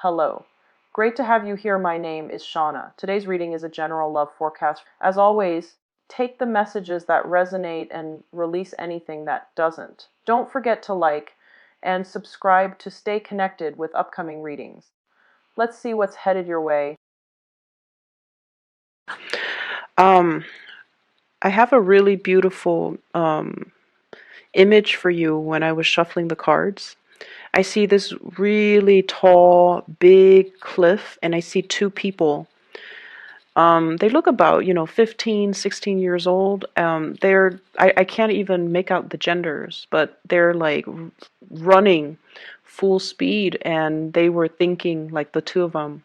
Hello. Great to have you here. My name is Shauna. Today's reading is a general love forecast. As always, take the messages that resonate and release anything that doesn't. Don't forget to like and subscribe to stay connected with upcoming readings. Let's see what's headed your way. Um, I have a really beautiful image for you when I was shuffling the cards. I see this really tall, big cliff, and I see two people. They look about, 15, 16 years old. I can't even make out the genders, but they're like running full speed, and they were thinking, like the two of them,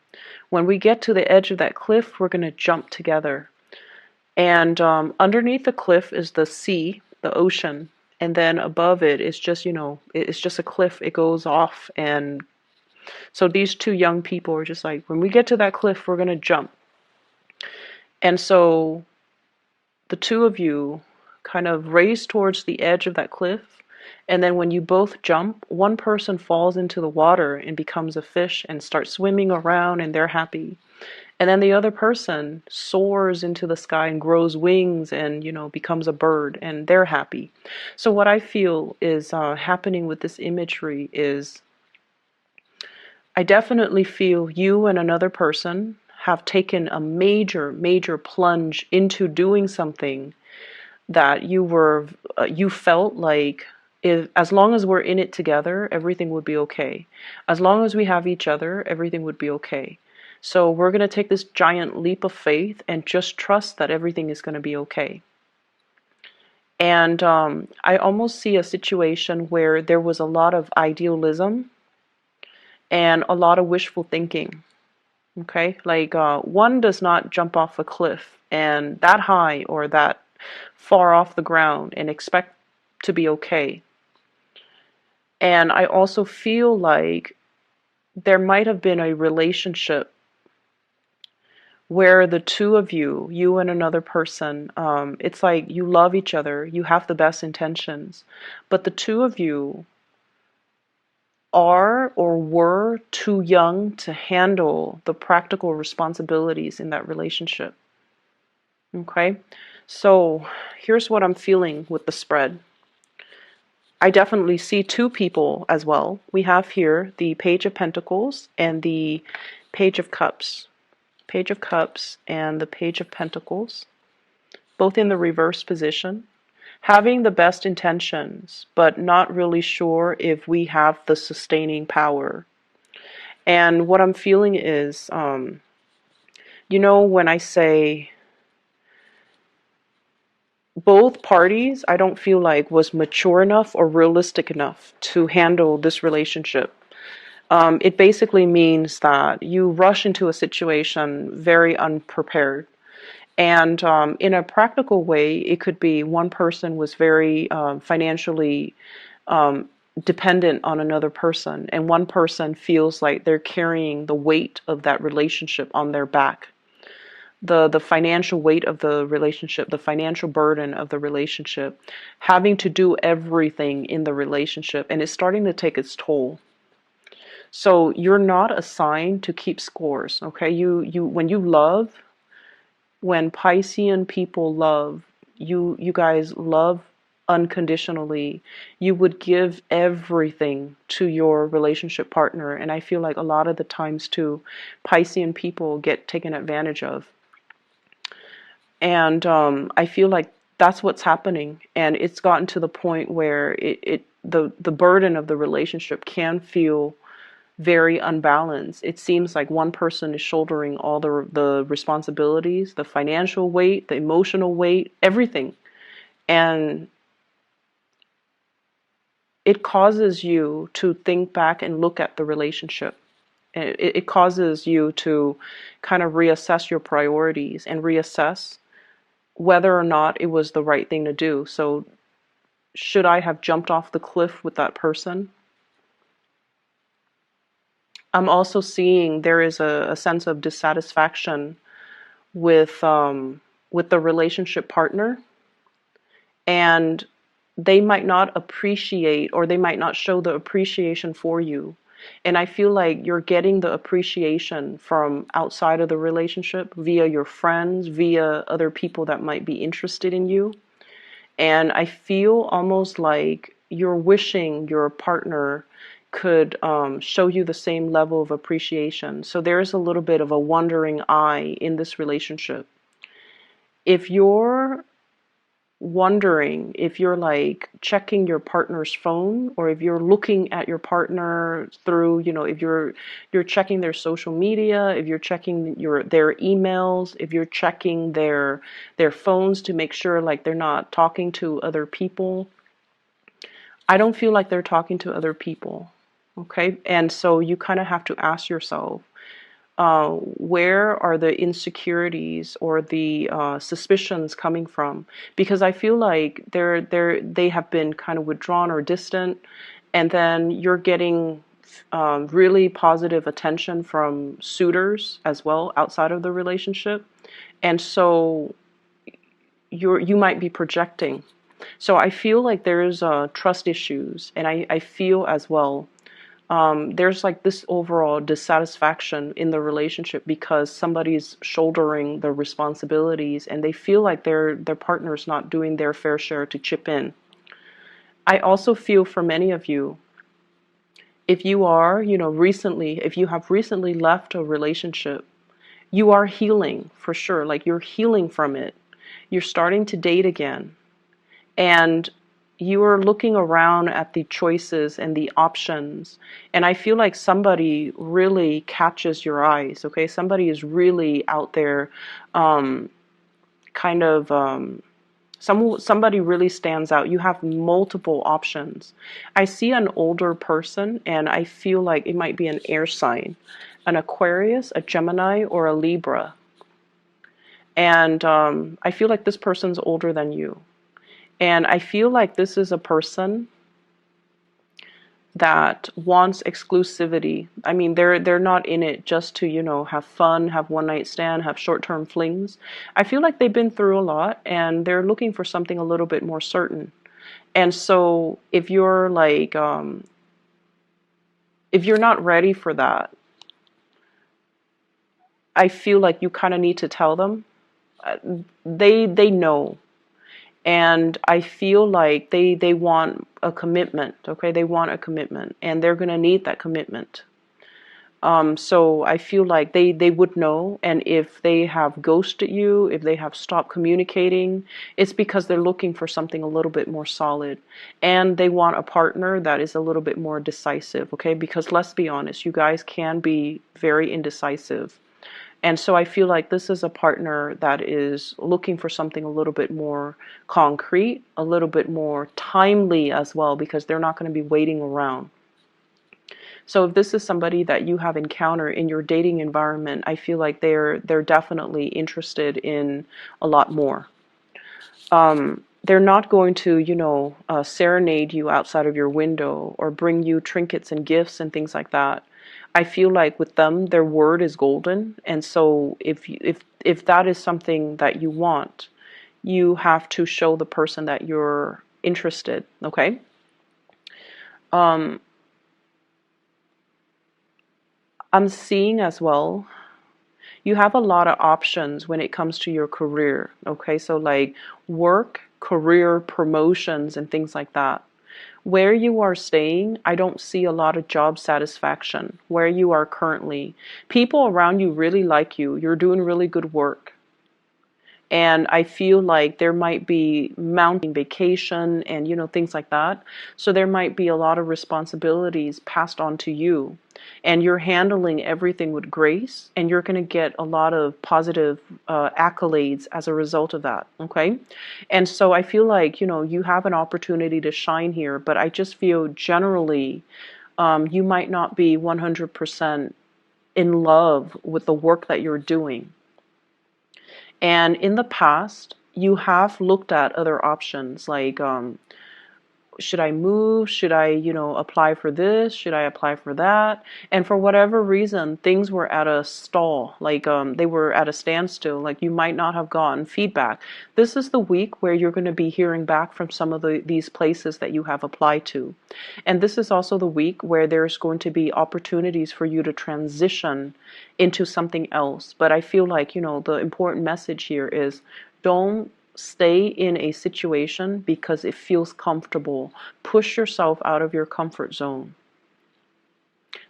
when we get to the edge of that cliff, we're going to jump together. And underneath the cliff is the sea, the ocean, and then above it is just, it's just a cliff. It goes off, and so these two young people are just like, when we get to that cliff, we're gonna jump. And so the two of you kind of race towards the edge of that cliff, and then when you both jump, one person falls into the water and becomes a fish and starts swimming around, and they're happy. And then the other person soars into the sky and grows wings and, becomes a bird, and they're happy. So what I feel is happening with this imagery is I definitely feel you and another person have taken a major, major plunge into doing something that you felt like, if, as long as we're in it together, everything would be okay. As long as we have each other, everything would be okay. So we're going to take this giant leap of faith and just trust that everything is going to be okay. And I almost see a situation where there was a lot of idealism and a lot of wishful thinking. Okay, like one does not jump off a cliff and that high or that far off the ground and expect to be okay. And I also feel like there might have been a relationship where the two of you, you and another person, it's like you love each other, you have the best intentions, but the two of you are or were too young to handle the practical responsibilities in that relationship. Okay, so here's what I'm feeling with the spread. I definitely see two people as well. We have here the Page of Pentacles and the Page of Cups. Page of Cups and the Page of Pentacles, both in the reverse position, having the best intentions, but not really sure if we have the sustaining power. And what I'm feeling is, when I say both parties, I don't feel like was mature enough or realistic enough to handle this relationship. It basically means that you rush into a situation very unprepared. And in a practical way, it could be one person was very financially dependent on another person, and one person feels like they're carrying the weight of that relationship on their back. The financial weight of the relationship, the financial burden of the relationship, having to do everything in the relationship, and it's starting to take its toll. So you're not assigned to keep scores, okay? When you love, when Piscean people love, you guys love unconditionally. You would give everything to your relationship partner, and I feel like a lot of the times too, Piscean people get taken advantage of. And I feel like that's what's happening, and it's gotten to the point where the burden of the relationship can feel very unbalanced. It seems like one person is shouldering all the responsibilities, the financial weight, the emotional weight, everything. And it causes you to think back and look at the relationship. It causes you to kind of reassess your priorities and reassess whether or not it was the right thing to do. So, should I have jumped off the cliff with that person? I'm also seeing there is a sense of dissatisfaction with the relationship partner, and they might not appreciate, or they might not show the appreciation for you. And I feel like you're getting the appreciation from outside of the relationship via your friends, via other people that might be interested in you. And I feel almost like you're wishing your partner could show you the same level of appreciation. So there's a little bit of a wandering eye in this relationship. If you're wondering, if you're like checking your partner's phone, or if you're looking at your partner through, if you're checking their social media, if you're checking their emails, if you're checking their phones to make sure like they're not talking to other people, I don't feel like they're talking to other people. Okay? And so you kind of have to ask yourself, where are the insecurities or the suspicions coming from? Because I feel like they have been kind of withdrawn or distant, and then you're getting really positive attention from suitors as well outside of the relationship, and so you might be projecting. So I feel like there's trust issues, and I feel as well there's like this overall dissatisfaction in the relationship because somebody's shouldering the responsibilities and they feel like their partner's not doing their fair share to chip in. I also feel for many of you, if you are, if you have recently left a relationship, you are healing for sure. Like you're healing from it. You're starting to date again. And you are looking around at the choices and the options, and I feel like somebody really catches your eyes. Okay, somebody is really out there, kind of somebody really stands out. You have multiple options. I see an older person, and I feel like it might be an air sign, an Aquarius, a Gemini, or a Libra. And I feel like this person's older than you. And I feel like this is a person that wants exclusivity. I mean, they're not in it just to, have fun, have one night stand, have short-term flings. I feel like they've been through a lot and they're looking for something a little bit more certain. And so if you're like if you're not ready for that, I feel like you kind of need to tell them. They know. And I feel like they want a commitment. Okay, they want a commitment, and they're gonna need that commitment. So I feel like they would know, and if they have ghosted you, if they have stopped communicating, it's because they're looking for something a little bit more solid, and they want a partner that is a little bit more decisive. Okay, because let's be honest, you guys can be very indecisive. And so I feel like this is a partner that is looking for something a little bit more concrete, a little bit more timely as well, because they're not going to be waiting around. So if this is somebody that you have encountered in your dating environment, I feel like they're definitely interested in a lot more. They're not going to, serenade you outside of your window or bring you trinkets and gifts and things like that. I feel like with them, their word is golden, and so if that is something that you want, you have to show the person that you're interested. Okay. Um, I'm seeing as well, you have a lot of options when it comes to your career. Okay, so like work, career, promotions, and things like that. Where you are staying, I don't see a lot of job satisfaction. Where you are currently, people around you really like you. You're doing really good work. And I feel like there might be mounting vacation and, things like that. So there might be a lot of responsibilities passed on to you. And you're handling everything with grace, and you're going to get a lot of positive accolades as a result of that. Okay. And so I feel like, you have an opportunity to shine here, but I just feel generally you might not be 100% in love with the work that you're doing. And in the past, you have looked at other options like should I move? Should I, apply for this? Should I apply for that? And for whatever reason, things were at a stall, like they were at a standstill, like you might not have gotten feedback. This is the week where you're going to be hearing back from some of these places that you have applied to. And this is also the week where there's going to be opportunities for you to transition into something else. But I feel like, the important message here is don't stay in a situation because it feels comfortable. Push yourself out of your comfort zone.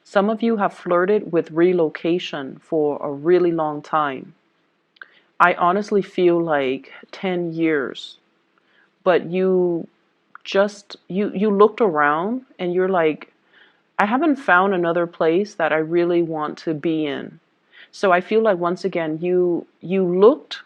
Some of you have flirted with relocation for a really long time. I honestly feel like 10 years. But you looked around and you're like, I haven't found another place that I really want to be in. So I feel like once again you looked.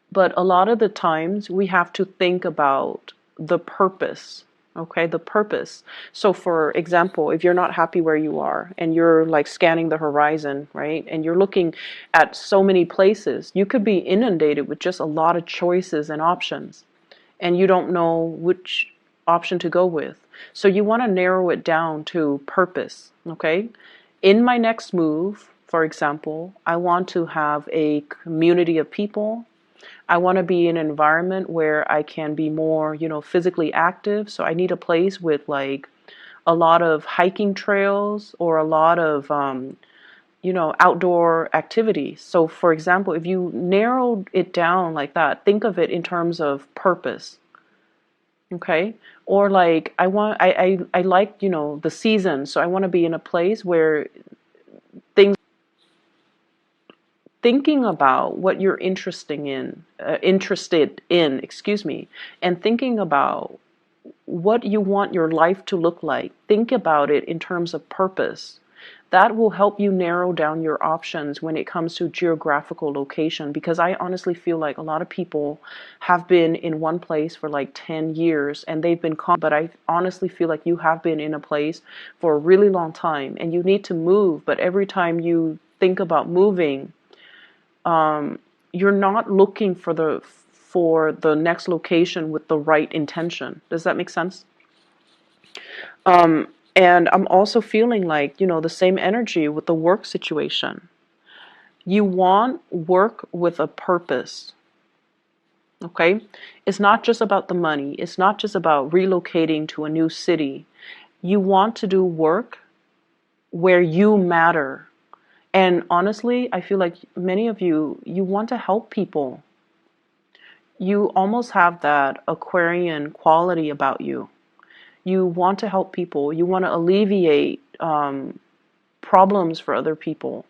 But a lot of the times we have to think about the purpose, okay? The purpose. So for example, if you're not happy where you are and you're like scanning the horizon, right? And you're looking at so many places, you could be inundated with just a lot of choices and options, and you don't know which option to go with. So you want to narrow it down to purpose, okay? In my next move, for example, I want to have a community of people. I want to be in an environment where I can be more, physically active. So I need a place with like a lot of hiking trails or a lot of, outdoor activities. So for example, if you narrow it down like that, think of it in terms of purpose. Okay. Or like I like, the season. So I want to be in a place where things thinking about what you're interested in, excuse me, and thinking about what you want your life to look like. Think about it in terms of purpose. That will help you narrow down your options when it comes to geographical location, because I honestly feel like a lot of people have been in one place for like 10 years and they've been but I honestly feel like you have been in a place for a really long time and you need to move, but every time you think about moving, you're not looking for the next location with the right intention. Does that make sense? And I'm also feeling like, the same energy with the work situation. You want work with a purpose. Okay? It's not just about the money. It's not just about relocating to a new city. You want to do work where you matter. And honestly, I feel like many of you want to help people. You almost have that Aquarian quality about you. You want to help people. You want to alleviate problems for other people.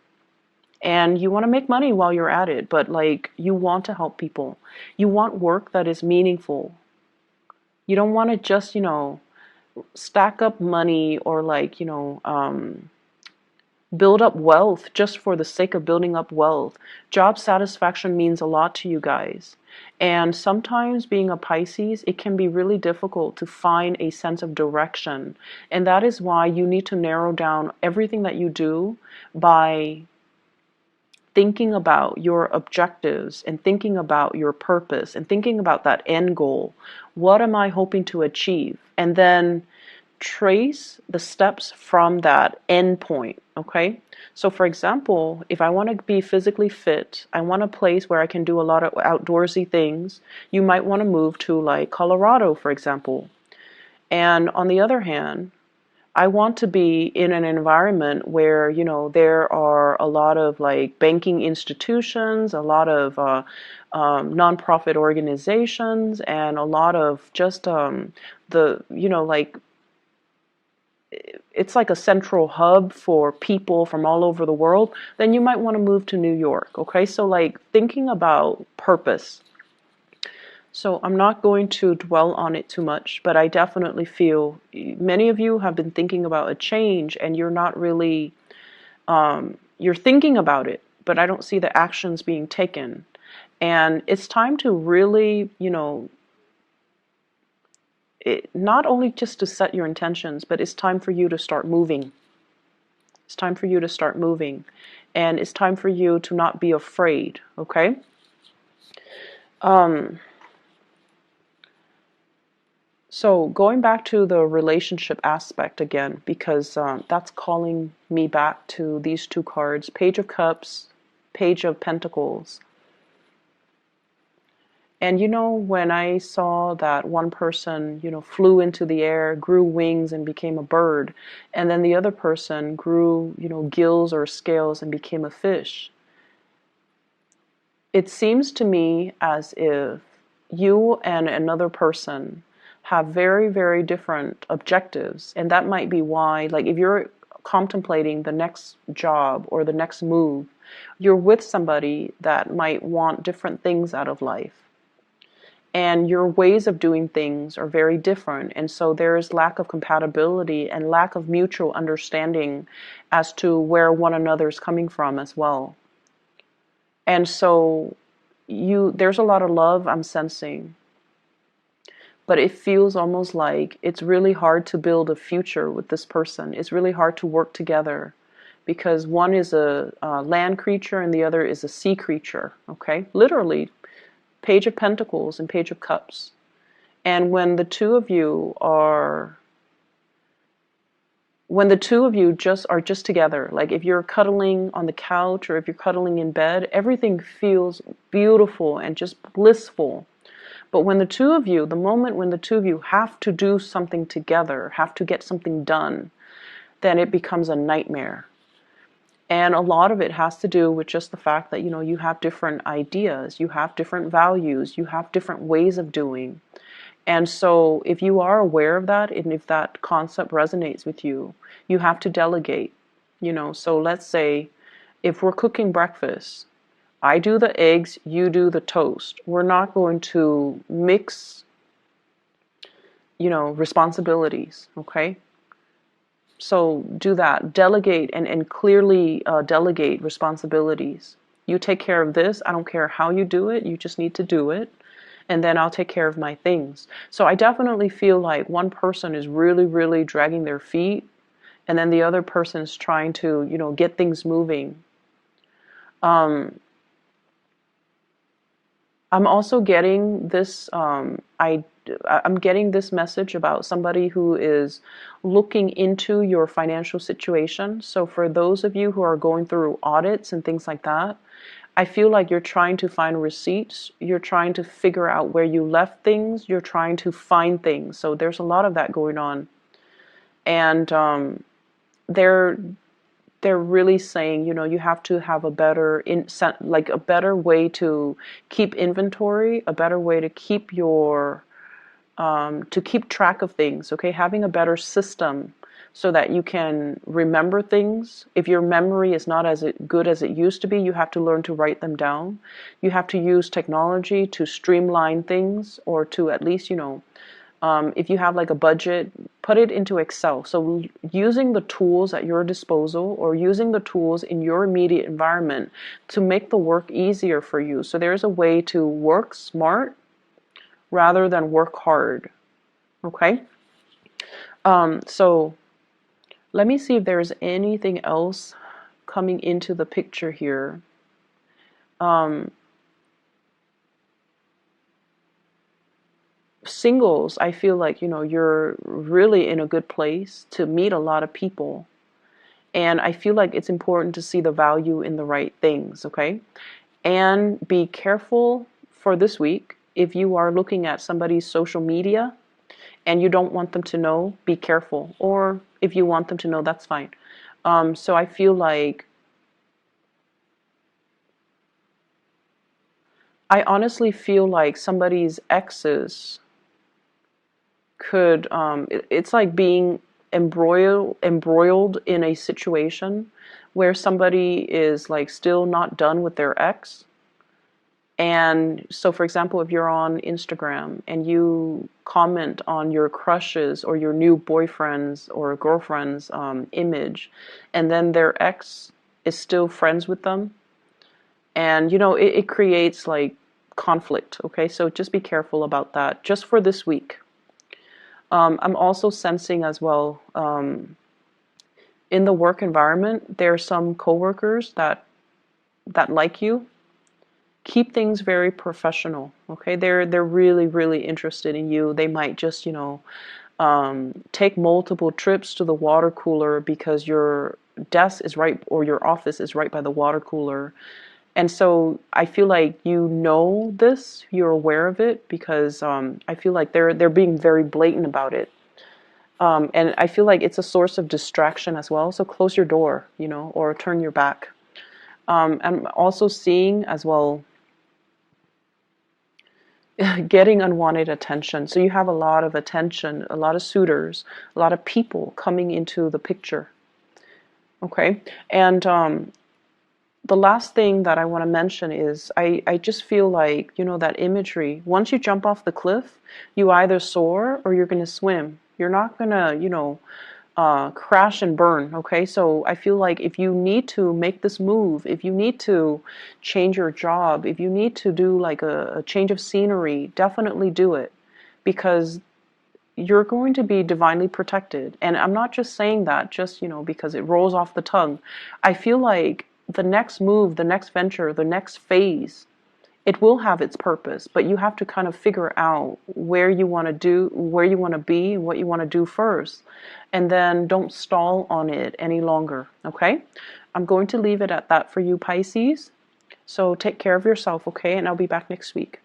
And you want to make money while you're at it, but like you want to help people. You want work that is meaningful. You don't want to just, stack up money or like, build up wealth just for the sake of building up wealth. Job satisfaction means a lot to you guys. And sometimes being a Pisces, it can be really difficult to find a sense of direction. And that is why you need to narrow down everything that you do by thinking about your objectives and thinking about your purpose and thinking about that end goal. What am I hoping to achieve? And then trace the steps from that end point, okay? So for example, if I want to be physically fit, I want a place where I can do a lot of outdoorsy things. You might want to move to like Colorado, for example. And on the other hand, I want to be in an environment where, there are a lot of like banking institutions, a lot of nonprofit organizations, and a lot of just like it's like a central hub for people from all over the world. Then you might want to move to New York. Okay, so like thinking about purpose. So I'm not going to dwell on it too much, but I definitely feel many of you have been thinking about a change and you're not really, you're thinking about it, but I don't see the actions being taken. And it's time to really, not only just to set your intentions, but it's time for you to start moving. It's time for you to start moving. And it's time for you to not be afraid, okay? So going back to the relationship aspect again, because that's calling me back to these two cards, Page of Cups, Page of Pentacles. And when I saw that one person, flew into the air, grew wings and became a bird, and then the other person grew, gills or scales and became a fish, it seems to me as if you and another person have very, very different objectives. And that might be why, like, if you're contemplating the next job or the next move, you're with somebody that might want different things out of life. And your ways of doing things are very different. And so there's lack of compatibility and lack of mutual understanding as to where one another is coming from as well. And so there's a lot of love I'm sensing, but it feels almost like it's really hard to build a future with this person. It's really hard to work together because one is a land creature and the other is a sea creature, okay? Literally, Page of Pentacles and Page of Cups. And when the two of you just are just together, like if you're cuddling on the couch or if you're cuddling in bed, everything feels beautiful and just blissful. But when the moment when the two of you have to do something together, have to get something done, then it becomes a nightmare. And a lot of it has to do with just the fact that, you have different ideas, you have different values, you have different ways of doing. And so if you are aware of that, and if that concept resonates with you, you have to delegate. So let's say if we're cooking breakfast, I do the eggs, you do the toast. We're not going to mix, responsibilities, okay? So do that. Delegate and clearly delegate responsibilities. You take care of this. I don't care how you do it. You just need to do it. And then I'll take care of my things. So I definitely feel like one person is really, really dragging their feet, and then the other person is trying to, get things moving. I'm also getting this, I'm getting this message about somebody who is looking into your financial situation. So for those of you who are going through audits and things like that, I feel like you're trying to find receipts, you're trying to figure out where you left things, you're trying to find things. So there's a lot of that going on. And they're really saying, you have to have a better a better way to keep inventory, a better way to keep to keep track of things, okay? Having a better system so that you can remember things. If your memory is not as good as it used to be, you have to learn to write them down. You have to use technology to streamline things, or to at least, if you have like a budget, put it into Excel. So using the tools at your disposal, or using the tools in your immediate environment to make the work easier for you. So there's a way to work smart rather than work hard. Okay? So let me see if there's anything else coming into the picture here. Singles, I feel like, you're really in a good place to meet a lot of people. And I feel like it's important to see the value in the right things, okay? And be careful for this week. If you are looking at somebody's social media and you don't want them to know, be careful. Or if you want them to know, that's fine. So I feel like, I honestly feel like somebody's exes could, it's like being embroiled in a situation where somebody is like still not done with their ex. And so, for example, if you're on Instagram and you comment on your crushes or your new boyfriend's or girlfriend's image, and then their ex is still friends with them, and it creates like conflict. Okay, so just be careful about that, just for this week. I'm also sensing as well, in the work environment, there are some coworkers that like you. keep things very professional. Okay, they're really, really interested in you. They might just, you know, take multiple trips to the water cooler because your desk is right, or your office is right by the water cooler. And so I feel like you know this, you're aware of it, because I feel like they're being very blatant about it. And I feel like it's a source of distraction as well. So close your door, you know, or turn your back. I'm also seeing as well getting unwanted attention. So you have a lot of attention, a lot of suitors, a lot of people coming into the picture. Okay. And the last thing that I want to mention is I just feel like, you know, that imagery, once you jump off the cliff, you either soar or you're going to swim. You're not going to, you know, crash and burn. Okay, so I feel like if you need to make this move, if you need to change your job, if you need to do like a change of scenery, definitely do it, because you're going to be divinely protected. And I'm not just saying that just, you know, because it rolls off the tongue. I feel like the next move, the next venture, the next phase, it will have its purpose, but you have to kind of figure out where you want to do, where you want to be, and what you want to do first. And then don't stall on it any longer, okay? I'm going to leave it at that for you, Pisces. So take care of yourself, okay? And I'll be back next week.